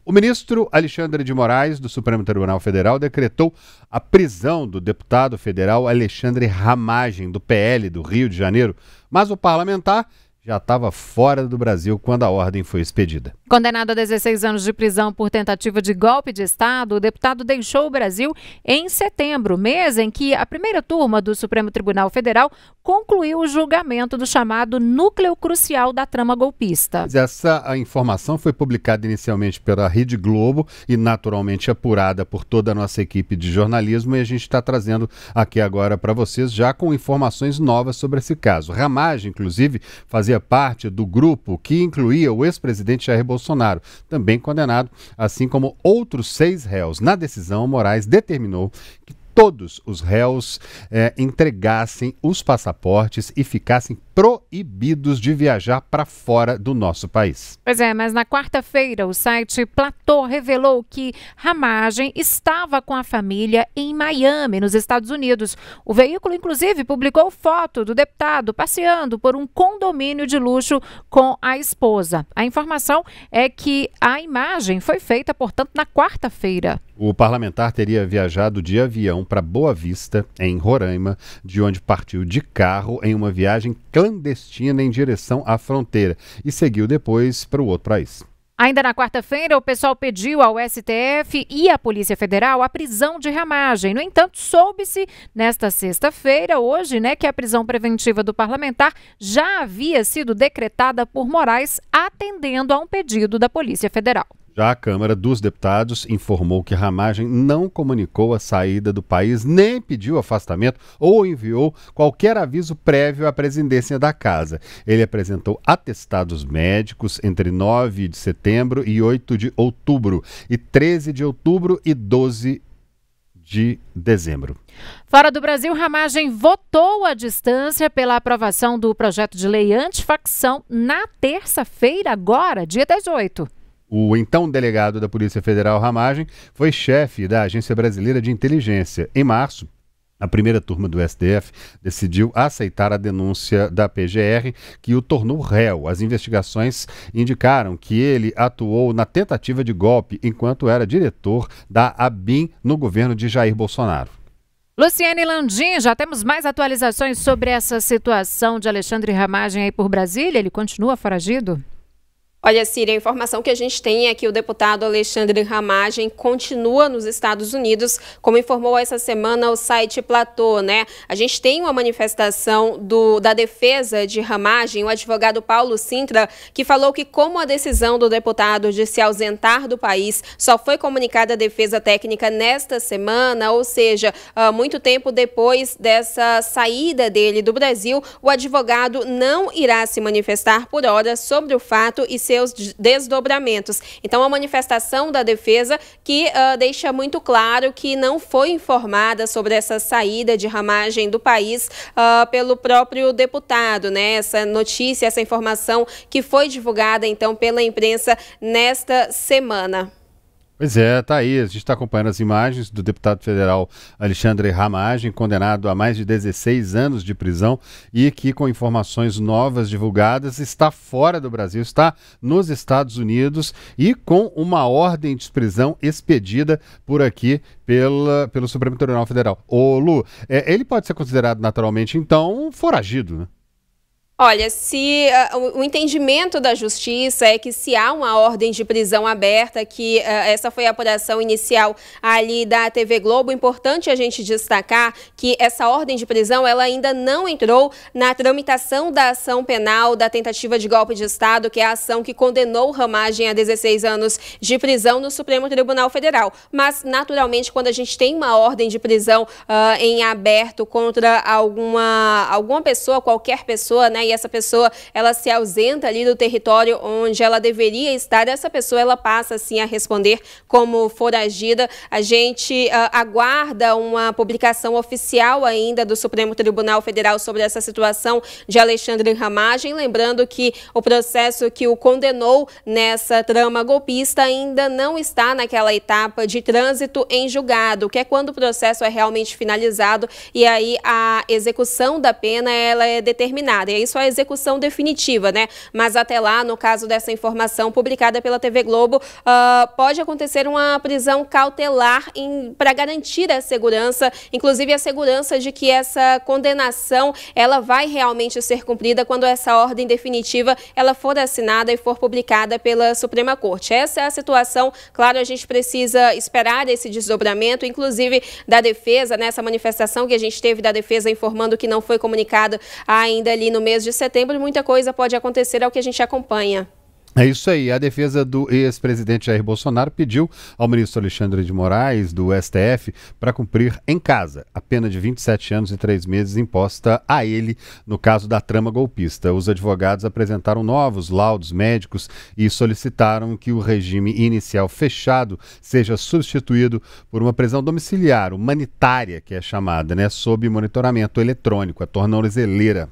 O ministro Alexandre de Moraes, do Supremo Tribunal Federal, decretou a prisão do deputado federal Alexandre Ramagem, do PL do Rio de Janeiro, mas o parlamentar já estava fora do Brasil quando a ordem foi expedida. Condenado a 16 anos de prisão por tentativa de golpe de Estado, o deputado deixou o Brasil em setembro, mês em que a primeira turma do Supremo Tribunal Federal concluiu o julgamento do chamado núcleo crucial da trama golpista. Essa informação foi publicada inicialmente pela Rede Globo e naturalmente apurada por toda a nossa equipe de jornalismo, e a gente está trazendo aqui agora para vocês já com informações novas sobre esse caso. Ramagem, inclusive, fazia parte do grupo que incluía o ex-presidente Jair Bolsonaro, também condenado, assim como outros 6 réus. Na decisão, Moraes determinou que todos os réus entregassem os passaportes e ficassem proibidos de viajar para fora do nosso país. Pois é, mas na quarta-feira o site Platô revelou que Ramagem estava com a família em Miami, nos Estados Unidos. O veículo, inclusive, publicou foto do deputado passeando por um condomínio de luxo com a esposa. A informação é que a imagem foi feita, portanto, na quarta-feira. O parlamentar teria viajado de avião para Boa Vista, em Roraima, de onde partiu de carro em uma viagem clandestina em direção à fronteira e seguiu depois para o outro país. Ainda na quarta-feira, o pessoal pediu ao STF e à Polícia Federal a prisão de Ramagem. No entanto, soube-se nesta sexta-feira, hoje, que a prisão preventiva do parlamentar já havia sido decretada por Moraes, atendendo a um pedido da Polícia Federal. Já a Câmara dos Deputados informou que Ramagem não comunicou a saída do país, nem pediu afastamento ou enviou qualquer aviso prévio à presidência da Casa. Ele apresentou atestados médicos entre 9 de setembro e 8 de outubro, e 13 de outubro e 12 de dezembro. Fora do Brasil, Ramagem votou à distância pela aprovação do projeto de lei antifacção na terça-feira, agora, dia 18. O então delegado da Polícia Federal, Ramagem, foi chefe da Agência Brasileira de Inteligência. Em março, a primeira turma do STF decidiu aceitar a denúncia da PGR, que o tornou réu. As investigações indicaram que ele atuou na tentativa de golpe enquanto era diretor da ABIN no governo de Jair Bolsonaro. Luciane Landim, já temos mais atualizações sobre essa situação de Alexandre Ramagem aí por Brasília? Ele continua foragido? Olha, Círia, a informação que a gente tem é que o deputado Alexandre Ramagem continua nos Estados Unidos, como informou essa semana o site Platô, A gente tem uma manifestação da defesa de Ramagem, o advogado Paulo Sintra, que falou que como a decisão do deputado de se ausentar do país só foi comunicada à defesa técnica nesta semana, ou seja, muito tempo depois dessa saída dele do Brasil, o advogado não irá se manifestar por hora sobre o fato e seus desdobramentos. Então, a manifestação da defesa que deixa muito claro que não foi informada sobre essa saída de Ramagem do país pelo próprio deputado, Essa notícia, essa informação que foi divulgada, então, pela imprensa nesta semana. Pois é, tá aí, a gente está acompanhando as imagens do deputado federal Alexandre Ramagem, condenado a mais de 16 anos de prisão e que, com informações novas divulgadas, está fora do Brasil, está nos Estados Unidos e com uma ordem de prisão expedida por aqui pelo Supremo Tribunal Federal. Ô Lu, ele pode ser considerado naturalmente, então, foragido, né? Olha, se o entendimento da justiça é que se há uma ordem de prisão aberta, que essa foi a apuração inicial ali da TV Globo, importante a gente destacar que essa ordem de prisão ela ainda não entrou na tramitação da ação penal da tentativa de golpe de Estado, que é a ação que condenou Ramagem a 16 anos de prisão no Supremo Tribunal Federal. Mas, naturalmente, quando a gente tem uma ordem de prisão em aberto contra alguma pessoa, qualquer pessoa, E essa pessoa, ela se ausenta ali do território onde ela deveria estar, essa pessoa, ela passa, assim, a responder como foragida. A gente aguarda uma publicação oficial ainda do Supremo Tribunal Federal sobre essa situação de Alexandre Ramagem, lembrando que o processo que o condenou nessa trama golpista ainda não está naquela etapa de trânsito em julgado, que é quando o processo é realmente finalizado e aí a execução da pena, ela é determinada. E é isso sua execução definitiva, né? Mas até lá, no caso dessa informação publicada pela TV Globo, pode acontecer uma prisão cautelar para garantir a segurança, inclusive a segurança de que essa condenação ela vai realmente ser cumprida quando essa ordem definitiva ela for assinada e for publicada pela Suprema Corte. Essa é a situação. Claro, a gente precisa esperar esse desdobramento, inclusive da defesa, nessa manifestação que a gente teve da defesa informando que não foi comunicado ainda ali no mês de setembro. Muita coisa pode acontecer, é o que a gente acompanha. É isso aí. A defesa do ex-presidente Jair Bolsonaro pediu ao ministro Alexandre de Moraes, do STF, para cumprir em casa a pena de 27 anos e 3 meses imposta a ele no caso da trama golpista. Os advogados apresentaram novos laudos médicos e solicitaram que o regime inicial fechado seja substituído por uma prisão domiciliar, humanitária, que é chamada, né, sob monitoramento eletrônico, a tornozeleira.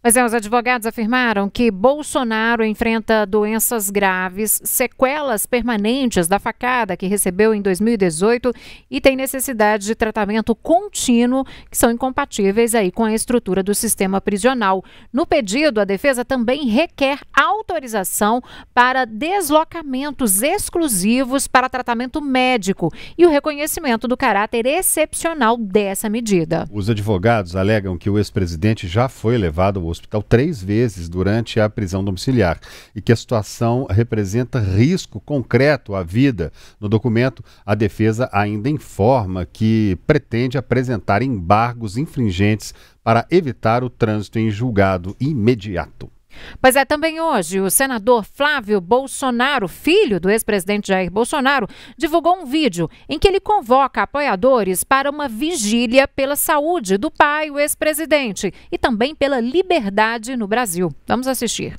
Pois é, os advogados afirmaram que Bolsonaro enfrenta doenças graves, sequelas permanentes da facada que recebeu em 2018 e tem necessidade de tratamento contínuo, que são incompatíveis aí com a estrutura do sistema prisional. No pedido, a defesa também requer autorização para deslocamentos exclusivos para tratamento médico e o reconhecimento do caráter excepcional dessa medida. Os advogados alegam que o ex-presidente já foi levado ao hospital 3 vezes durante a prisão domiciliar e que a situação representa risco concreto à vida. No documento, a defesa ainda informa que pretende apresentar embargos infringentes para evitar o trânsito em julgado imediato. Pois é, também hoje o senador Flávio Bolsonaro, filho do ex-presidente Jair Bolsonaro, divulgou um vídeo em que ele convoca apoiadores para uma vigília pela saúde do pai, o ex-presidente, e também pela liberdade no Brasil. Vamos assistir.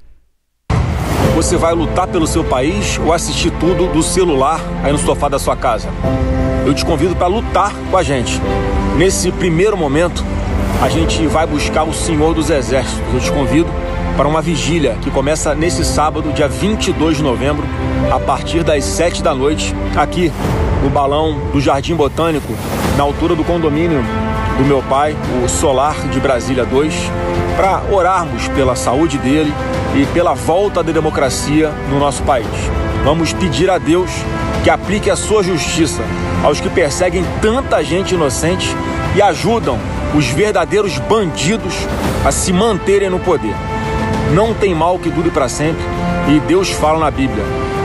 Você vai lutar pelo seu país ou assistir tudo do celular aí no sofá da sua casa? Eu te convido para lutar com a gente. Nesse primeiro momento, a gente vai buscar o Senhor dos Exércitos. Eu te convido para uma vigília que começa nesse sábado, dia 22 de novembro, a partir das 7 da noite, aqui no Balão do Jardim Botânico, na altura do condomínio do meu pai, o Solar de Brasília 2, para orarmos pela saúde dele e pela volta da democracia no nosso país. Vamos pedir a Deus que aplique a sua justiça aos que perseguem tanta gente inocente e ajudam os verdadeiros bandidos a se manterem no poder. Não tem mal que dure para sempre, e Deus fala na Bíblia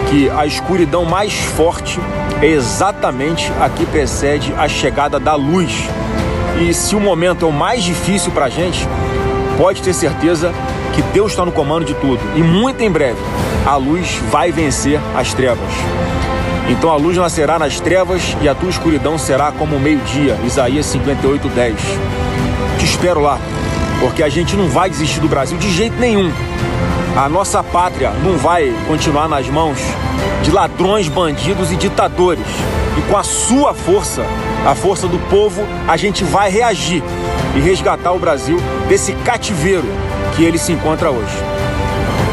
que a escuridão mais forte é exatamente a que precede a chegada da luz. E se o momento é o mais difícil para a gente, pode ter certeza que Deus está no comando de tudo. E muito em breve, a luz vai vencer as trevas. Então a luz nascerá nas trevas e a tua escuridão será como o meio-dia. Isaías 58:10. Te espero lá, porque a gente não vai desistir do Brasil de jeito nenhum. A nossa pátria não vai continuar nas mãos de ladrões, bandidos e ditadores. E com a sua força, a força do povo, a gente vai reagir e resgatar o Brasil desse cativeiro que ele se encontra hoje.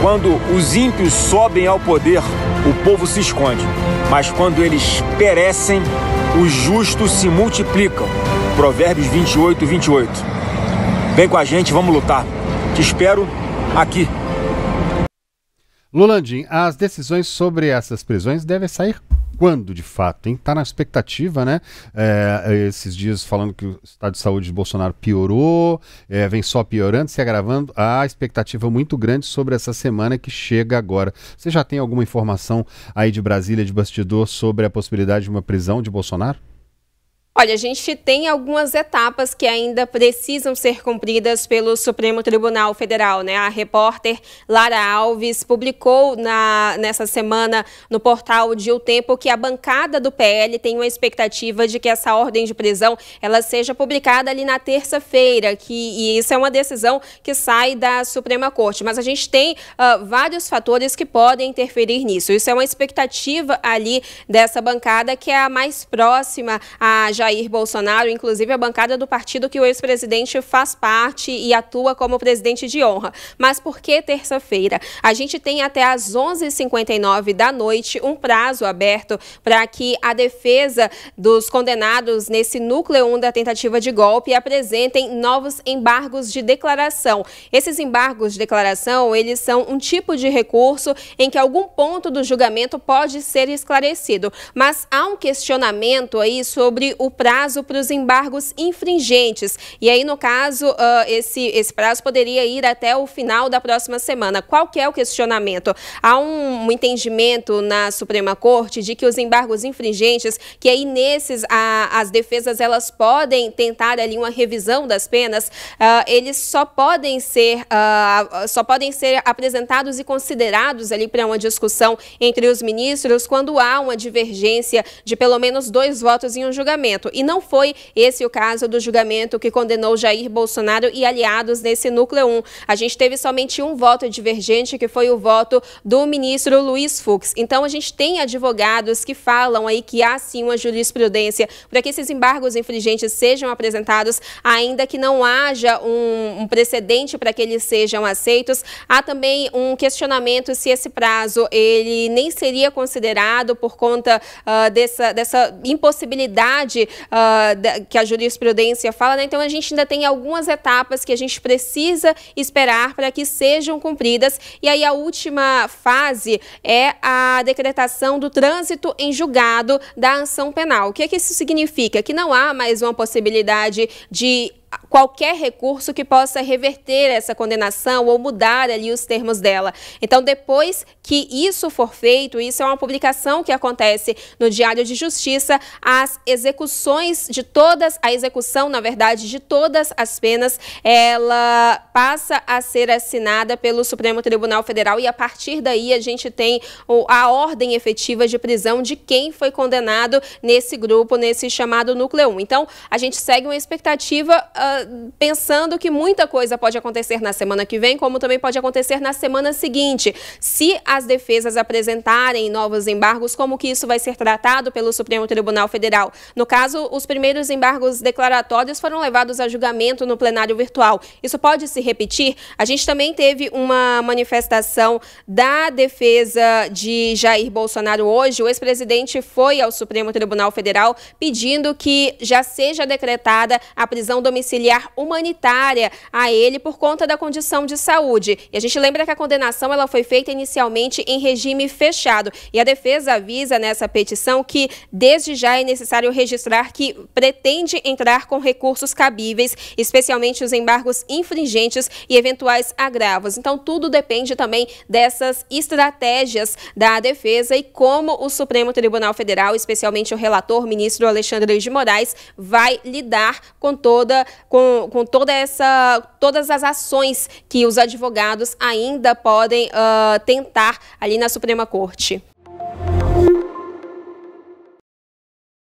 Quando os ímpios sobem ao poder, o povo se esconde. Mas quando eles perecem, os justos se multiplicam. Provérbios 28:28. Vem com a gente, vamos lutar. Te espero aqui. Lulandim, as decisões sobre essas prisões devem sair quando, de fato, hein? Está na expectativa, né? Esses dias falando que o estado de saúde de Bolsonaro piorou, vem só piorando, se agravando. Há expectativa muito grande sobre essa semana que chega agora. Você já tem alguma informação aí de Brasília, de bastidor, sobre a possibilidade de uma prisão de Bolsonaro? Olha, a gente tem algumas etapas que ainda precisam ser cumpridas pelo Supremo Tribunal Federal, né? A repórter Lara Alves publicou nessa semana no portal de O Tempo que a bancada do PL tem uma expectativa de que essa ordem de prisão ela seja publicada ali na terça-feira, e isso é uma decisão que sai da Suprema Corte. Mas a gente tem vários fatores que podem interferir nisso. Isso é uma expectativa ali dessa bancada que é a mais próxima a Jair Jair Bolsonaro, inclusive a bancada do partido que o ex-presidente faz parte e atua como presidente de honra. Mas por que terça-feira? A gente tem até às 11h59 da noite um prazo aberto para que a defesa dos condenados nesse núcleo 1 da tentativa de golpe apresentem novos embargos de declaração. Esses embargos de declaração, eles são um tipo de recurso em que algum ponto do julgamento pode ser esclarecido, mas há um questionamento aí sobre o prazo para os embargos infringentes. E aí, no caso, esse prazo poderia ir até o final da próxima semana. Qual que é o questionamento? Há um entendimento na Suprema Corte de que os embargos infringentes, que aí nesses as defesas elas podem tentar ali uma revisão das penas, eles só podem ser apresentados e considerados ali para uma discussão entre os ministros quando há uma divergência de pelo menos 2 votos em um julgamento. E não foi esse o caso do julgamento que condenou Jair Bolsonaro e aliados nesse núcleo 1. A gente teve somente um voto divergente, que foi o voto do ministro Luiz Fux. Então, a gente tem advogados que falam aí que há sim uma jurisprudência para que esses embargos infringentes sejam apresentados, ainda que não haja um precedente para que eles sejam aceitos. Há também um questionamento se esse prazo ele nem seria considerado por conta dessa impossibilidade que a jurisprudência fala, né? Então, a gente ainda tem algumas etapas que a gente precisa esperar para que sejam cumpridas. E aí, a última fase é a decretação do trânsito em julgado da ação penal. O que é que isso significa? Que não há mais uma possibilidade de qualquer recurso que possa reverter essa condenação ou mudar ali os termos dela. Então, depois que isso for feito, isso é uma publicação que acontece no Diário de Justiça, a execução, na verdade, de todas as penas, ela passa a ser assinada pelo Supremo Tribunal Federal e a partir daí a gente tem a ordem efetiva de prisão de quem foi condenado nesse grupo, nesse chamado núcleo 1. Então, a gente segue uma expectativa pensando que muita coisa pode acontecer na semana que vem, como também pode acontecer na semana seguinte. Se as defesas apresentarem novos embargos, como que isso vai ser tratado pelo Supremo Tribunal Federal? No caso, os primeiros embargos declaratórios foram levados a julgamento no plenário virtual. Isso pode se repetir? A gente também teve uma manifestação da defesa de Jair Bolsonaro hoje. O ex-presidente foi ao Supremo Tribunal Federal pedindo que já seja decretada a prisão domiciliar humanitária a ele por conta da condição de saúde. E a gente lembra que a condenação ela foi feita inicialmente em regime fechado. E a defesa avisa nessa petição que desde já é necessário registrar que pretende entrar com recursos cabíveis, especialmente os embargos infringentes e eventuais agravos. Então, tudo depende também dessas estratégias da defesa e como o Supremo Tribunal Federal, especialmente o relator, ministro Alexandre de Moraes, vai lidar com todas as ações que os advogados ainda podem tentar ali na Suprema Corte.